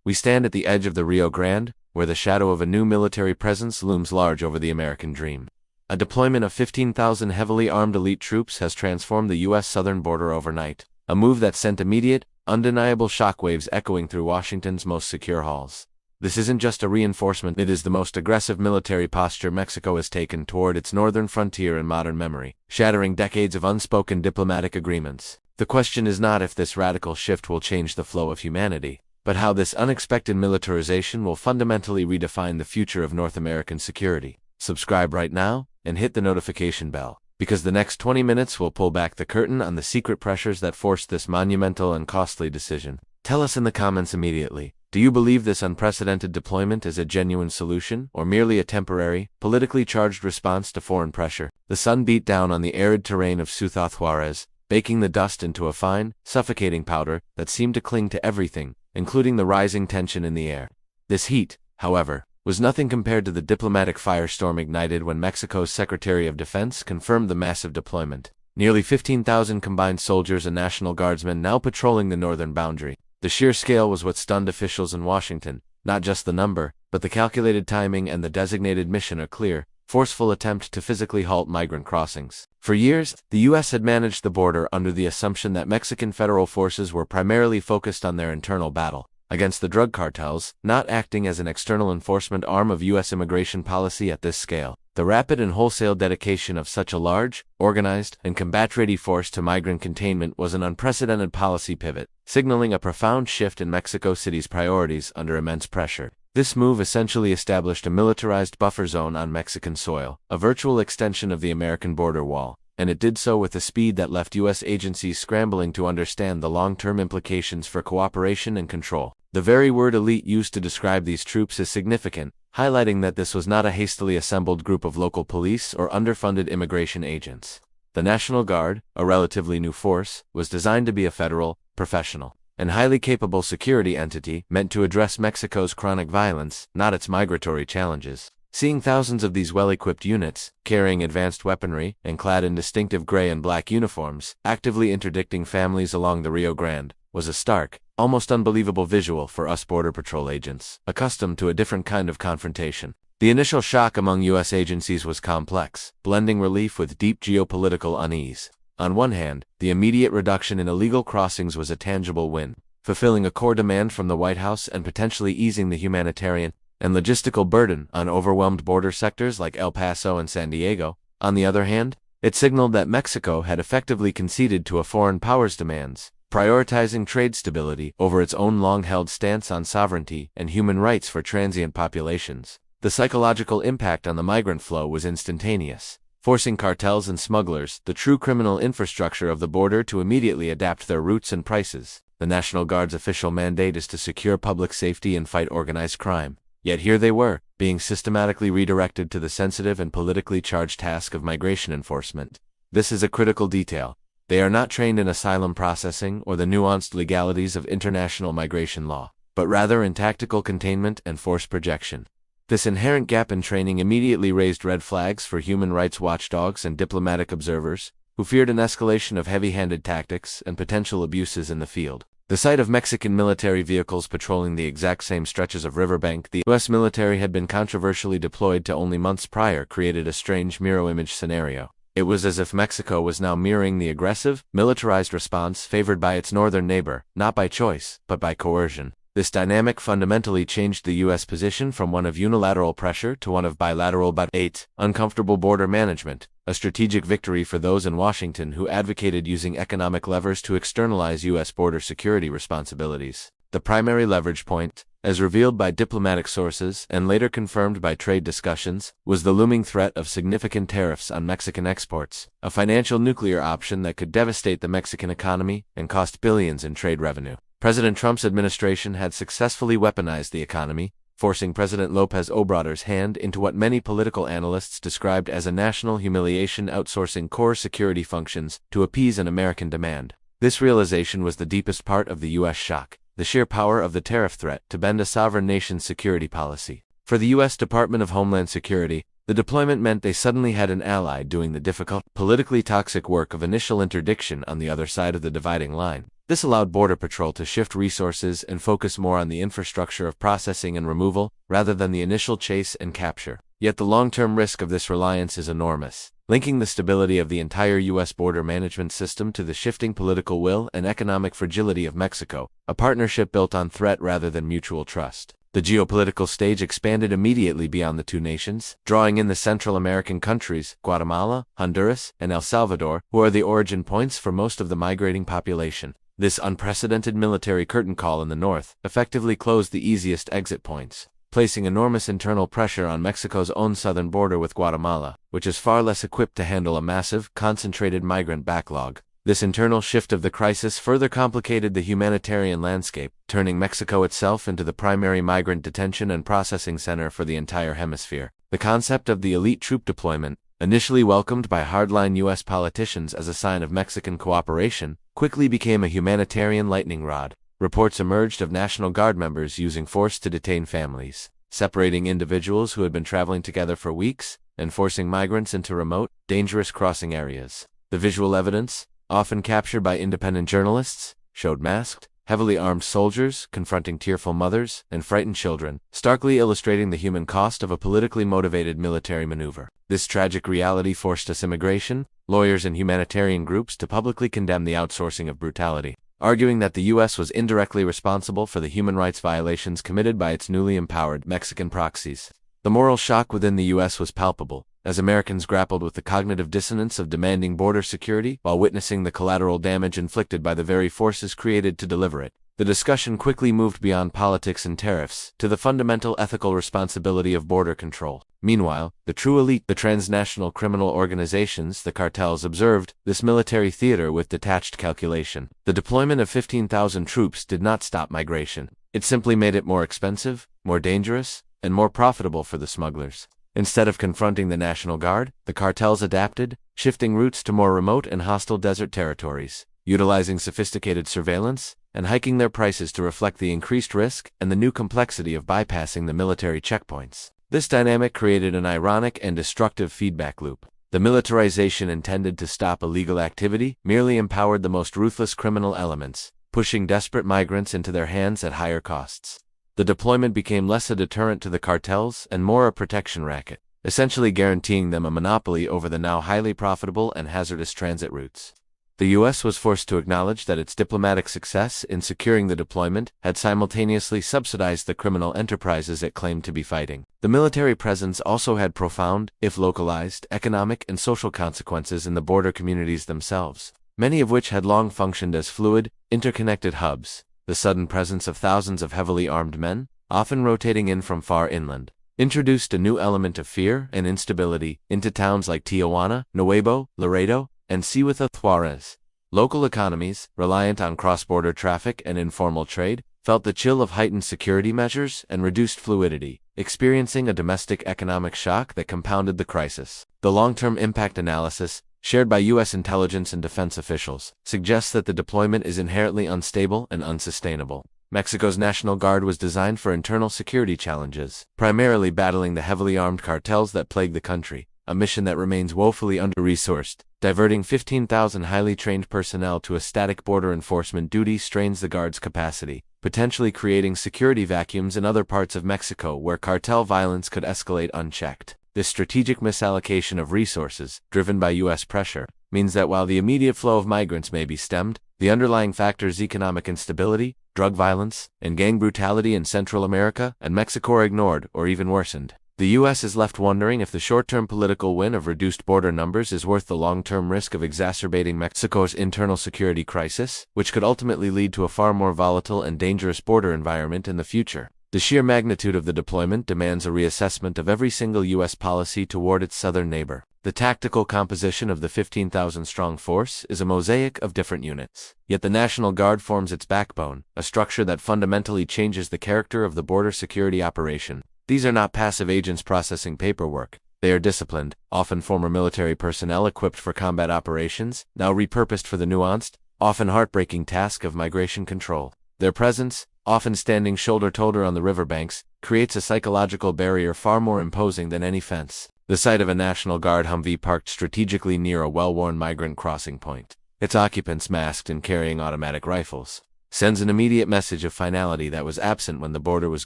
We stand at the edge of the Rio Grande, where the shadow of a new military presence looms large over the American dream. A deployment of 15,000 heavily armed elite troops has transformed the U.S. southern border overnight, a move that sent immediate, undeniable shockwaves echoing through Washington's most secure halls. This isn't just a reinforcement, it is the most aggressive military posture Mexico has taken toward its northern frontier in modern memory, shattering decades of unspoken diplomatic agreements. The question is not if this radical shift will change the flow of humanity, but how this unexpected militarization will fundamentally redefine the future of North American security. Subscribe right now, and hit the notification bell, because the next 20 minutes will pull back the curtain on the secret pressures that forced this monumental and costly decision. Tell us in the comments immediately, do you believe this unprecedented deployment is a genuine solution, or merely a temporary, politically charged response to foreign pressure? The sun beat down on the arid terrain of Ciudad Juarez, baking the dust into a fine, suffocating powder that seemed to cling to everything, including the rising tension in the air. This heat, however, was nothing compared to the diplomatic firestorm ignited when Mexico's Secretary of Defense confirmed the massive deployment. Nearly 15,000 combined soldiers and National Guardsmen now patrolling the northern boundary. The sheer scale was what stunned officials in Washington. Not just the number, but the calculated timing and the designated mission are clear: forceful attempt to physically halt migrant crossings. For years, the U.S. had managed the border under the assumption that Mexican federal forces were primarily focused on their internal battle against the drug cartels, not acting as an external enforcement arm of U.S. immigration policy at this scale. The rapid and wholesale dedication of such a large, organized, and combat-ready force to migrant containment was an unprecedented policy pivot, signaling a profound shift in Mexico City's priorities under immense pressure. This move essentially established a militarized buffer zone on Mexican soil, a virtual extension of the American border wall, and it did so with a speed that left U.S. agencies scrambling to understand the long-term implications for cooperation and control. The very word elite used to describe these troops is significant, highlighting that this was not a hastily assembled group of local police or underfunded immigration agents. The National Guard, a relatively new force, was designed to be a federal, professional, and highly capable security entity meant to address Mexico's chronic violence, not its migratory challenges. Seeing thousands of these well-equipped units, carrying advanced weaponry, and clad in distinctive gray and black uniforms, actively interdicting families along the Rio Grande, was a stark, almost unbelievable visual for us Border Patrol agents, accustomed to a different kind of confrontation. The initial shock among U.S. agencies was complex, blending relief with deep geopolitical unease. On one hand, the immediate reduction in illegal crossings was a tangible win, fulfilling a core demand from the White House and potentially easing the humanitarian and logistical burden on overwhelmed border sectors like El Paso and San Diego. On the other hand, it signaled that Mexico had effectively conceded to a foreign power's demands, prioritizing trade stability over its own long-held stance on sovereignty and human rights for transient populations. The psychological impact on the migrant flow was instantaneous, forcing cartels and smugglers, the true criminal infrastructure of the border, to immediately adapt their routes and prices. The National Guard's official mandate is to secure public safety and fight organized crime. Yet here they were, being systematically redirected to the sensitive and politically charged task of migration enforcement. This is a critical detail. They are not trained in asylum processing or the nuanced legalities of international migration law, but rather in tactical containment and force projection. This inherent gap in training immediately raised red flags for human rights watchdogs and diplomatic observers, who feared an escalation of heavy-handed tactics and potential abuses in the field. The sight of Mexican military vehicles patrolling the exact same stretches of riverbank the U.S. military had been controversially deployed to only months prior created a strange mirror image scenario. It was as if Mexico was now mirroring the aggressive, militarized response favored by its northern neighbor, not by choice, but by coercion. This dynamic fundamentally changed the U.S. position from one of unilateral pressure to one of bilateral but uncomfortable border management, a strategic victory for those in Washington who advocated using economic levers to externalize U.S. border security responsibilities. The primary leverage point, as revealed by diplomatic sources and later confirmed by trade discussions, was the looming threat of significant tariffs on Mexican exports, a financial nuclear option that could devastate the Mexican economy and cost billions in trade revenue. President Trump's administration had successfully weaponized the economy, forcing President López Obrador's hand into what many political analysts described as a national humiliation, outsourcing core security functions to appease an American demand. This realization was the deepest part of the U.S. shock, the sheer power of the tariff threat to bend a sovereign nation's security policy. For the U.S. Department of Homeland Security, the deployment meant they suddenly had an ally doing the difficult, politically toxic work of initial interdiction on the other side of the dividing line. This allowed Border Patrol to shift resources and focus more on the infrastructure of processing and removal, rather than the initial chase and capture. Yet the long-term risk of this reliance is enormous, linking the stability of the entire U.S. border management system to the shifting political will and economic fragility of Mexico, a partnership built on threat rather than mutual trust. The geopolitical stage expanded immediately beyond the two nations, drawing in the Central American countries, Guatemala, Honduras, and El Salvador, who are the origin points for most of the migrating population. This unprecedented military curtain call in the north effectively closed the easiest exit points, placing enormous internal pressure on Mexico's own southern border with Guatemala, which is far less equipped to handle a massive, concentrated migrant backlog. This internal shift of the crisis further complicated the humanitarian landscape, turning Mexico itself into the primary migrant detention and processing center for the entire hemisphere. The concept of the elite troop deployment, initially welcomed by hardline U.S. politicians as a sign of Mexican cooperation, quickly became a humanitarian lightning rod. Reports emerged of National Guard members using force to detain families, separating individuals who had been traveling together for weeks, and forcing migrants into remote, dangerous crossing areas. The visual evidence, often captured by independent journalists, showed masked, heavily armed soldiers confronting tearful mothers and frightened children, starkly illustrating the human cost of a politically motivated military maneuver. This tragic reality forced us immigration, lawyers and humanitarian groups to publicly condemn the outsourcing of brutality, arguing that the U.S. was indirectly responsible for the human rights violations committed by its newly empowered Mexican proxies. The moral shock within the U.S. was palpable, as Americans grappled with the cognitive dissonance of demanding border security while witnessing the collateral damage inflicted by the very forces created to deliver it. The discussion quickly moved beyond politics and tariffs to the fundamental ethical responsibility of border control. Meanwhile, the true elite, the transnational criminal organizations, the cartels, observed this military theater with detached calculation. The deployment of 15,000 troops did not stop migration. It simply made it more expensive, more dangerous, and more profitable for the smugglers. Instead of confronting the National Guard, the cartels adapted, shifting routes to more remote and hostile desert territories, utilizing sophisticated surveillance, and hiking their prices to reflect the increased risk and the new complexity of bypassing the military checkpoints. This dynamic created an ironic and destructive feedback loop. The militarization intended to stop illegal activity merely empowered the most ruthless criminal elements, pushing desperate migrants into their hands at higher costs. The deployment became less a deterrent to the cartels and more a protection racket, essentially guaranteeing them a monopoly over the now highly profitable and hazardous transit routes. The U.S. was forced to acknowledge that its diplomatic success in securing the deployment had simultaneously subsidized the criminal enterprises it claimed to be fighting. The military presence also had profound, if localized, economic and social consequences in the border communities themselves, many of which had long functioned as fluid, interconnected hubs. The sudden presence of thousands of heavily armed men, often rotating in from far inland, introduced a new element of fear and instability into towns like Tijuana, Nuevo Laredo, and Ciudad Juarez. Local economies, reliant on cross-border traffic and informal trade, felt the chill of heightened security measures and reduced fluidity, experiencing a domestic economic shock that compounded the crisis. The long-term impact analysis, shared by U.S. intelligence and defense officials, suggests that the deployment is inherently unstable and unsustainable. Mexico's National Guard was designed for internal security challenges, primarily battling the heavily armed cartels that plague the country, a mission that remains woefully under-resourced. Diverting 15,000 highly trained personnel to a static border enforcement duty strains the Guard's capacity, potentially creating security vacuums in other parts of Mexico where cartel violence could escalate unchecked. This strategic misallocation of resources, driven by U.S. pressure, means that while the immediate flow of migrants may be stemmed, the underlying factors economic instability, drug violence, and gang brutality in Central America and Mexico are ignored or even worsened. The U.S. is left wondering if the short-term political win of reduced border numbers is worth the long-term risk of exacerbating Mexico's internal security crisis, which could ultimately lead to a far more volatile and dangerous border environment in the future. The sheer magnitude of the deployment demands a reassessment of every single U.S. policy toward its southern neighbor. The tactical composition of the 15,000-strong force is a mosaic of different units. Yet the National Guard forms its backbone, a structure that fundamentally changes the character of the border security operation. These are not passive agents processing paperwork. They are disciplined, often former military personnel equipped for combat operations, now repurposed for the nuanced, often heartbreaking task of migration control. Their presence, often standing shoulder-to-shoulder on the riverbanks, creates a psychological barrier far more imposing than any fence. The sight of a National Guard Humvee parked strategically near a well-worn migrant crossing point. its occupants masked and carrying automatic rifles, sends an immediate message of finality that was absent when the border was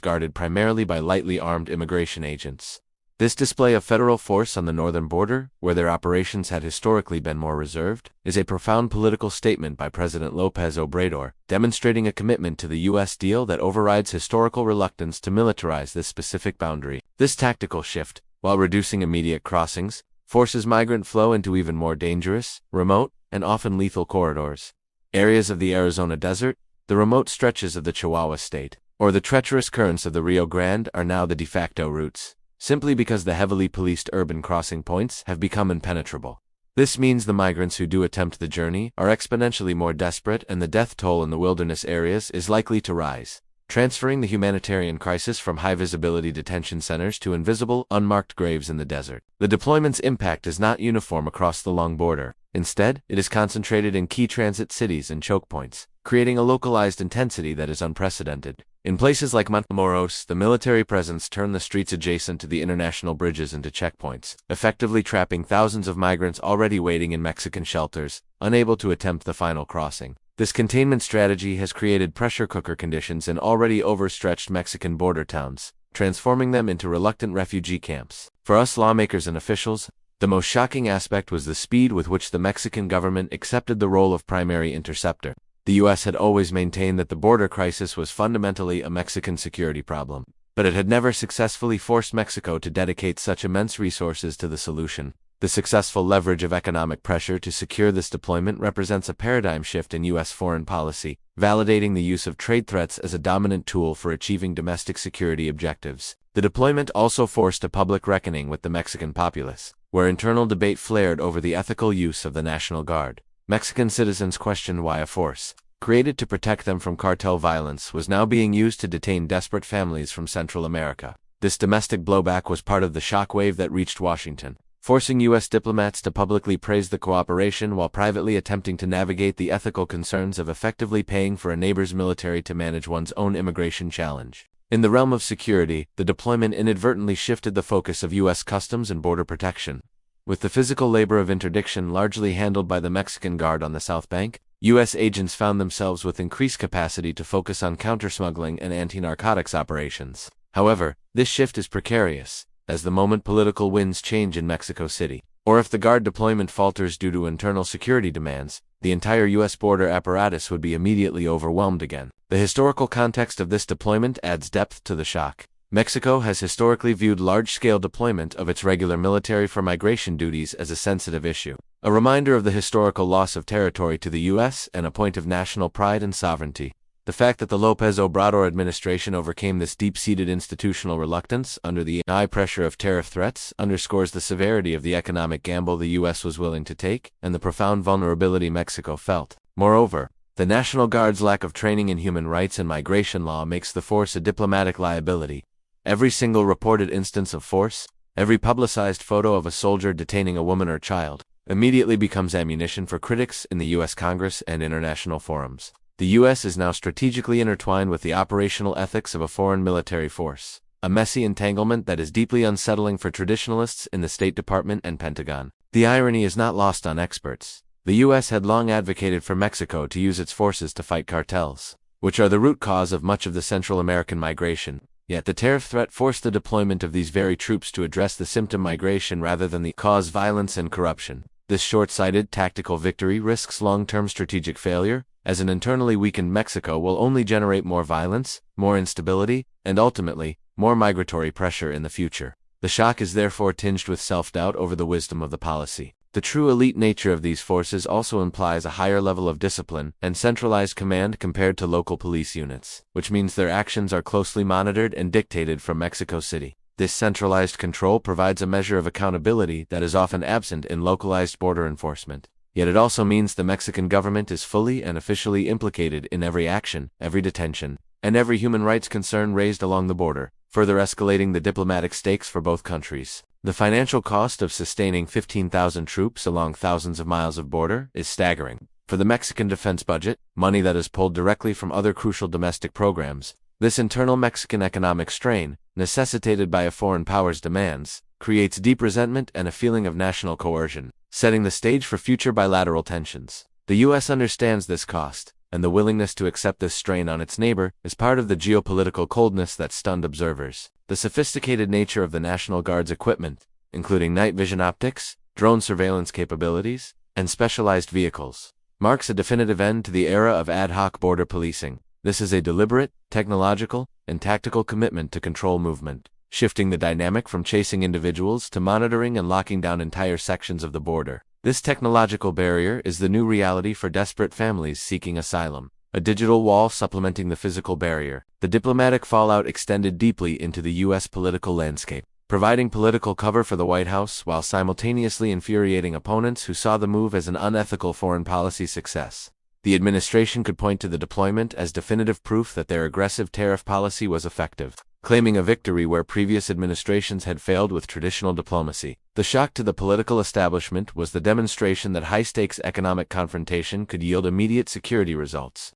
guarded primarily by lightly armed immigration agents. This display of federal force on the northern border, where their operations had historically been more reserved, is a profound political statement by President López Obrador, demonstrating a commitment to the U.S. deal that overrides historical reluctance to militarize this specific boundary. This tactical shift, while reducing immediate crossings, forces migrant flow into even more dangerous, remote, and often lethal corridors. Areas of the Arizona desert, the remote stretches of the Chihuahua state, or the treacherous currents of the Rio Grande are now the de facto routes, simply because the heavily policed urban crossing points have become impenetrable. This means the migrants who do attempt the journey are exponentially more desperate, and the death toll in the wilderness areas is likely to rise, transferring the humanitarian crisis from high-visibility detention centers to invisible, unmarked graves in the desert. The deployment's impact is not uniform across the long border. Instead, it is concentrated in key transit cities and choke points, creating a localized intensity that is unprecedented. In places like Matamoros, the military presence turned the streets adjacent to the international bridges into checkpoints, effectively trapping thousands of migrants already waiting in Mexican shelters, unable to attempt the final crossing. This containment strategy has created pressure cooker conditions in already overstretched Mexican border towns, transforming them into reluctant refugee camps. For us lawmakers and officials, the most shocking aspect was the speed with which the Mexican government accepted the role of primary interceptor. The U.S. had always maintained that the border crisis was fundamentally a Mexican security problem, but it had never successfully forced Mexico to dedicate such immense resources to the solution. The successful leverage of economic pressure to secure this deployment represents a paradigm shift in U.S. foreign policy, validating the use of trade threats as a dominant tool for achieving domestic security objectives. The deployment also forced a public reckoning with the Mexican populace, where internal debate flared over the ethical use of the National Guard. Mexican citizens questioned why a force, created to protect them from cartel violence, was now being used to detain desperate families from Central America. This domestic blowback was part of the shockwave that reached Washington, forcing U.S. diplomats to publicly praise the cooperation while privately attempting to navigate the ethical concerns of effectively paying for a neighbor's military to manage one's own immigration challenge. In the realm of security, the deployment inadvertently shifted the focus of U.S. Customs and Border Protection. With the physical labor of interdiction largely handled by the Mexican Guard on the South Bank, U.S. agents found themselves with increased capacity to focus on counter-smuggling and anti-narcotics operations. However, this shift is precarious, as the moment political winds change in Mexico City, or if the Guard deployment falters due to internal security demands, the entire U.S. border apparatus would be immediately overwhelmed again. The historical context of this deployment adds depth to the shock. Mexico has historically viewed large-scale deployment of its regular military for migration duties as a sensitive issue, a reminder of the historical loss of territory to the U.S. and a point of national pride and sovereignty. The fact that the López Obrador administration overcame this deep-seated institutional reluctance under the high pressure of tariff threats underscores the severity of the economic gamble the U.S. was willing to take and the profound vulnerability Mexico felt. Moreover, the National Guard's lack of training in human rights and migration law makes the force a diplomatic liability. Every single reported instance of force, every publicized photo of a soldier detaining a woman or child, immediately becomes ammunition for critics in the U.S. Congress and international forums. The U.S. is now strategically intertwined with the operational ethics of a foreign military force, a messy entanglement that is deeply unsettling for traditionalists in the State Department and Pentagon. The irony is not lost on experts. The U.S. had long advocated for Mexico to use its forces to fight cartels, which are the root cause of much of the Central American migration. Yet the tariff threat forced the deployment of these very troops to address the symptom migration rather than the cause violence and corruption. This short-sighted tactical victory risks long-term strategic failure, as an internally weakened Mexico will only generate more violence, more instability, and ultimately, more migratory pressure in the future. The shock is therefore tinged with self-doubt over the wisdom of the policy. The true elite nature of these forces also implies a higher level of discipline and centralized command compared to local police units, which means their actions are closely monitored and dictated from Mexico City. This centralized control provides a measure of accountability that is often absent in localized border enforcement. Yet it also means the Mexican government is fully and officially implicated in every action, every detention, and every human rights concern raised along the border, further escalating the diplomatic stakes for both countries. The financial cost of sustaining 15,000 troops along thousands of miles of border is staggering. For the Mexican defense budget, money that is pulled directly from other crucial domestic programs, this internal Mexican economic strain, necessitated by a foreign power's demands, creates deep resentment and a feeling of national coercion, setting the stage for future bilateral tensions. The U.S. understands this cost, and the willingness to accept this strain on its neighbor is part of the geopolitical coldness that stunned observers. The sophisticated nature of the National Guard's equipment, including night vision optics, drone surveillance capabilities, and specialized vehicles, marks a definitive end to the era of ad hoc border policing. This is a deliberate, technological, and tactical commitment to control movement, shifting the dynamic from chasing individuals to monitoring and locking down entire sections of the border. This technological barrier is the new reality for desperate families seeking asylum. A digital wall supplementing the physical barrier. The diplomatic fallout extended deeply into the U.S. political landscape, providing political cover for the White House while simultaneously infuriating opponents who saw the move as an unethical foreign policy success. The administration could point to the deployment as definitive proof that their aggressive tariff policy was effective, claiming a victory where previous administrations had failed with traditional diplomacy. The shock to the political establishment was the demonstration that high-stakes economic confrontation could yield immediate security results.